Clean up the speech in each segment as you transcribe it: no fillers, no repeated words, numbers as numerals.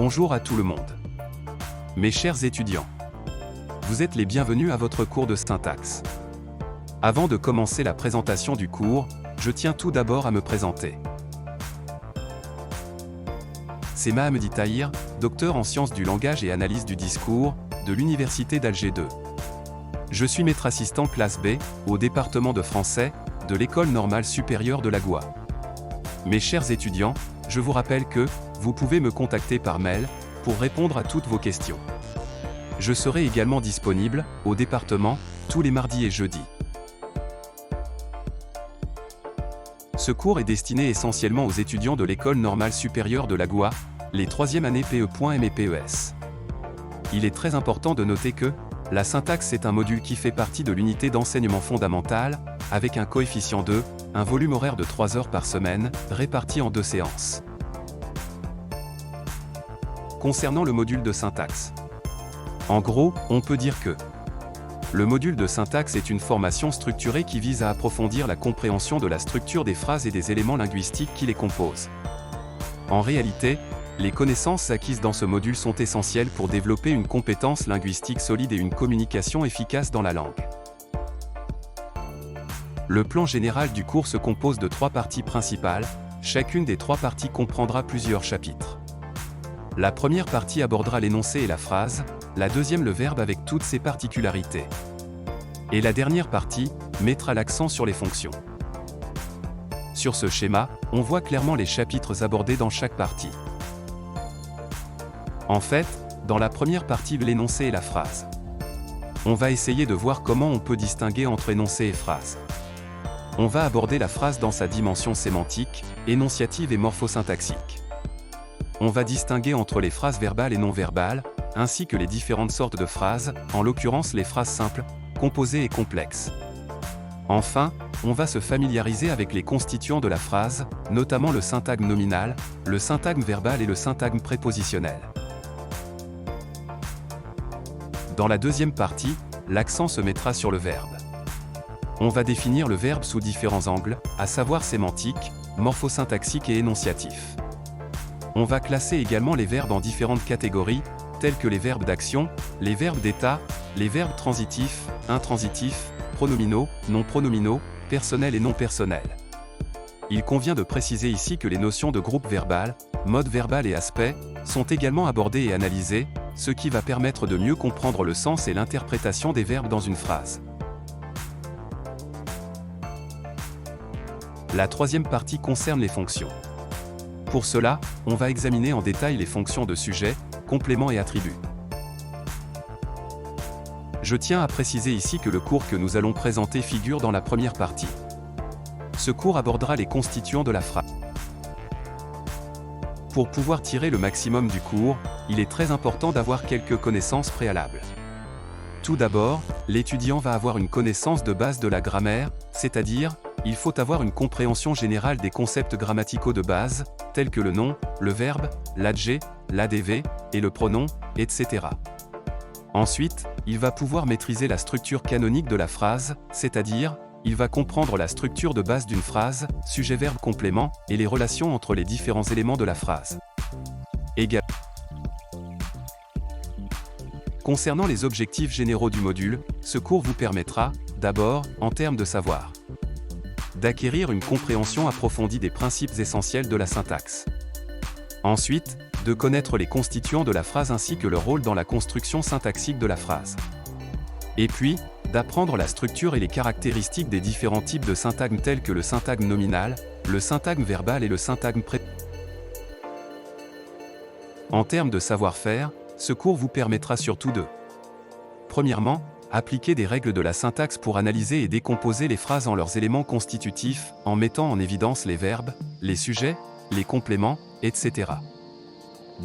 Bonjour à tout le monde. Mes chers étudiants, vous êtes les bienvenus à votre cours de syntaxe. Avant de commencer la présentation du cours, je tiens tout d'abord à me présenter. C'est Mahamedi Tahir, docteur en sciences du langage et analyse du discours, de l'Université d'Alger 2. Je suis maître assistant classe B, au département de français, de l'École normale supérieure de la Goua. Mes chers étudiants, je vous rappelle que, vous pouvez me contacter par mail, pour répondre à toutes vos questions. Je serai également disponible, au département, tous les mardis et jeudis. Ce cours est destiné essentiellement aux étudiants de l'École normale supérieure de la Goua, les 3e années PE.M et PES. Il est très important de noter que, la syntaxe est un module qui fait partie de l'unité d'enseignement fondamental, avec un coefficient de, un volume horaire de 3 heures par semaine, réparti en 2 séances. Concernant le module de syntaxe. En gros, on peut dire que le module de syntaxe est une formation structurée qui vise à approfondir la compréhension de la structure des phrases et des éléments linguistiques qui les composent. En réalité, les connaissances acquises dans ce module sont essentielles pour développer une compétence linguistique solide et une communication efficace dans la langue. Le plan général du cours se compose de 3 parties principales, chacune des 3 parties comprendra plusieurs chapitres. La première partie abordera l'énoncé et la phrase, la deuxième le verbe avec toutes ses particularités. Et la dernière partie, mettra l'accent sur les fonctions. Sur ce schéma, on voit clairement les chapitres abordés dans chaque partie. En fait, dans la première partie, l'énoncé et la phrase. On va essayer de voir comment on peut distinguer entre énoncé et phrase. On va aborder la phrase dans sa dimension sémantique, énonciative et morphosyntaxique. On va distinguer entre les phrases verbales et non verbales, ainsi que les différentes sortes de phrases, en l'occurrence les phrases simples, composées et complexes. Enfin, on va se familiariser avec les constituants de la phrase, notamment le syntagme nominal, le syntagme verbal et le syntagme prépositionnel. Dans la deuxième partie, l'accent se mettra sur le verbe. On va définir le verbe sous différents angles, à savoir sémantique, morphosyntaxique et énonciatif. On va classer également les verbes en différentes catégories, telles que les verbes d'action, les verbes d'état, les verbes transitifs, intransitifs, pronominaux, non pronominaux, personnels et non personnels. Il convient de préciser ici que les notions de groupe verbal, mode verbal et aspect, sont également abordées et analysées, ce qui va permettre de mieux comprendre le sens et l'interprétation des verbes dans une phrase. La troisième partie concerne les fonctions. Pour cela, on va examiner en détail les fonctions de sujet, complément et attribut. Je tiens à préciser ici que le cours que nous allons présenter figure dans la première partie. Ce cours abordera les constituants de la phrase. Pour pouvoir tirer le maximum du cours, il est très important d'avoir quelques connaissances préalables. Tout d'abord, l'étudiant va avoir une connaissance de base de la grammaire, c'est-à-dire, il faut avoir une compréhension générale des concepts grammaticaux de base, tels que le nom, le verbe, l'adjectif, l'adv, et le pronom, etc. Ensuite, il va pouvoir maîtriser la structure canonique de la phrase, c'est-à-dire, il va comprendre la structure de base d'une phrase, sujet, verbe, complément, et les relations entre les différents éléments de la phrase. Concernant les objectifs généraux du module, ce cours vous permettra, d'abord, en termes de savoir, d'acquérir une compréhension approfondie des principes essentiels de la syntaxe. Ensuite, de connaître les constituants de la phrase ainsi que leur rôle dans la construction syntaxique de la phrase. Et puis, d'apprendre la structure et les caractéristiques des différents types de syntagmes tels que le syntagme nominal, le syntagme verbal et le syntagme En termes de savoir-faire, ce cours vous permettra surtout de premièrement, appliquer des règles de la syntaxe pour analyser et décomposer les phrases en leurs éléments constitutifs, en mettant en évidence les verbes, les sujets, les compléments, etc.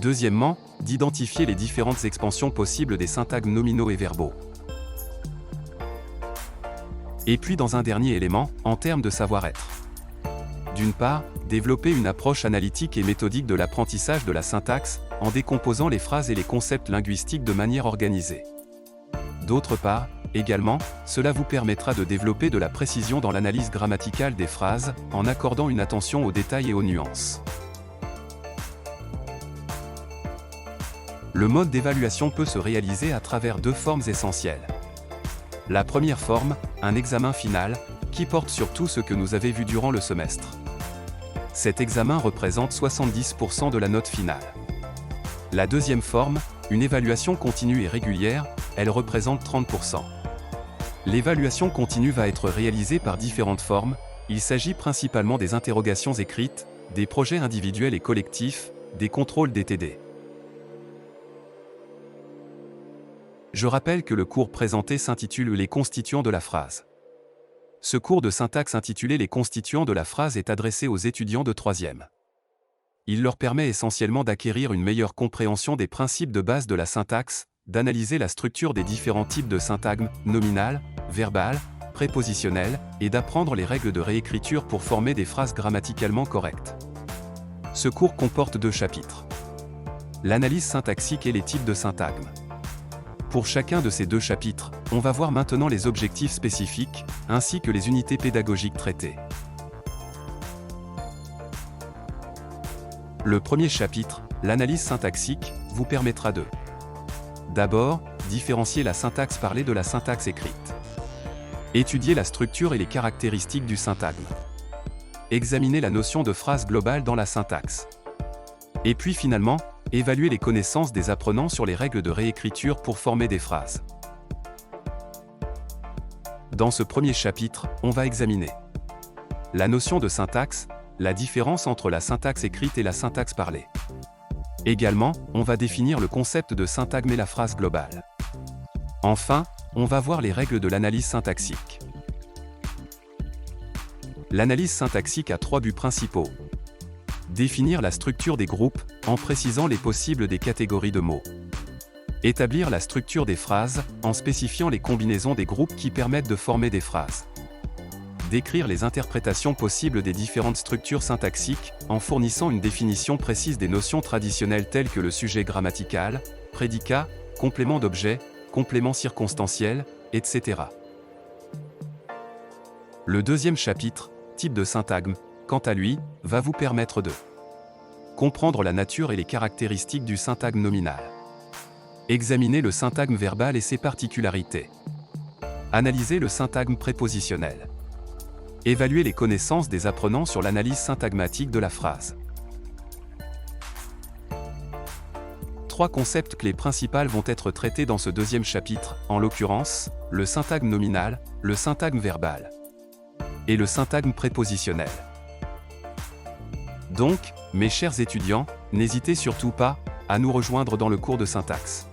Deuxièmement, d'identifier les différentes expansions possibles des syntagmes nominaux et verbaux. Et puis dans un dernier élément, en termes de savoir-être. D'une part, développer une approche analytique et méthodique de l'apprentissage de la syntaxe, en décomposant les phrases et les concepts linguistiques de manière organisée. D'autre part, également, cela vous permettra de développer de la précision dans l'analyse grammaticale des phrases, en accordant une attention aux détails et aux nuances. Le mode d'évaluation peut se réaliser à travers deux formes essentielles. La première forme, un examen final, qui porte sur tout ce que nous avez vu durant le semestre. Cet examen représente 70% de la note finale. La deuxième forme, une évaluation continue et régulière, elle représente 30%. L'évaluation continue va être réalisée par différentes formes, il s'agit principalement des interrogations écrites, des projets individuels et collectifs, des contrôles DTD. Je rappelle que le cours présenté s'intitule « Les constituants de la phrase ». Ce cours de syntaxe intitulé « Les constituants de la phrase » est adressé aux étudiants de 3e. Il leur permet essentiellement d'acquérir une meilleure compréhension des principes de base de la syntaxe, d'analyser la structure des différents types de syntagme, nominal, verbal, prépositionnel, et d'apprendre les règles de réécriture pour former des phrases grammaticalement correctes. Ce cours comporte 2 chapitres. L'analyse syntaxique et les types de syntagme. Pour chacun de ces 2 chapitres, on va voir maintenant les objectifs spécifiques, ainsi que les unités pédagogiques traitées. Le premier chapitre, l'analyse syntaxique, vous permettra de d'abord, différencier la syntaxe parlée de la syntaxe écrite. Étudier la structure et les caractéristiques du syntagme. Examiner la notion de phrase globale dans la syntaxe. Et puis finalement, évaluer les connaissances des apprenants sur les règles de réécriture pour former des phrases. Dans ce premier chapitre, on va examiner la notion de syntaxe, la différence entre la syntaxe écrite et la syntaxe parlée. Également, on va définir le concept de syntagme et la phrase globale. Enfin, on va voir les règles de l'analyse syntaxique. L'analyse syntaxique a 3 buts principaux. Définir la structure des groupes, en précisant les possibles des catégories de mots. Établir la structure des phrases, en spécifiant les combinaisons des groupes qui permettent de former des phrases. Décrire les interprétations possibles des différentes structures syntaxiques, en fournissant une définition précise des notions traditionnelles telles que le sujet grammatical, prédicat, complément d'objet, complément circonstanciel, etc. Le deuxième chapitre, type de syntagme, quant à lui, va vous permettre de comprendre la nature et les caractéristiques du syntagme nominal. Examiner le syntagme verbal et ses particularités. Analyser le syntagme prépositionnel. Évaluer les connaissances des apprenants sur l'analyse syntagmatique de la phrase. 3 concepts clés principaux vont être traités dans ce deuxième chapitre, en l'occurrence, le syntagme nominal, le syntagme verbal et le syntagme prépositionnel. Donc, mes chers étudiants, n'hésitez surtout pas à nous rejoindre dans le cours de syntaxe.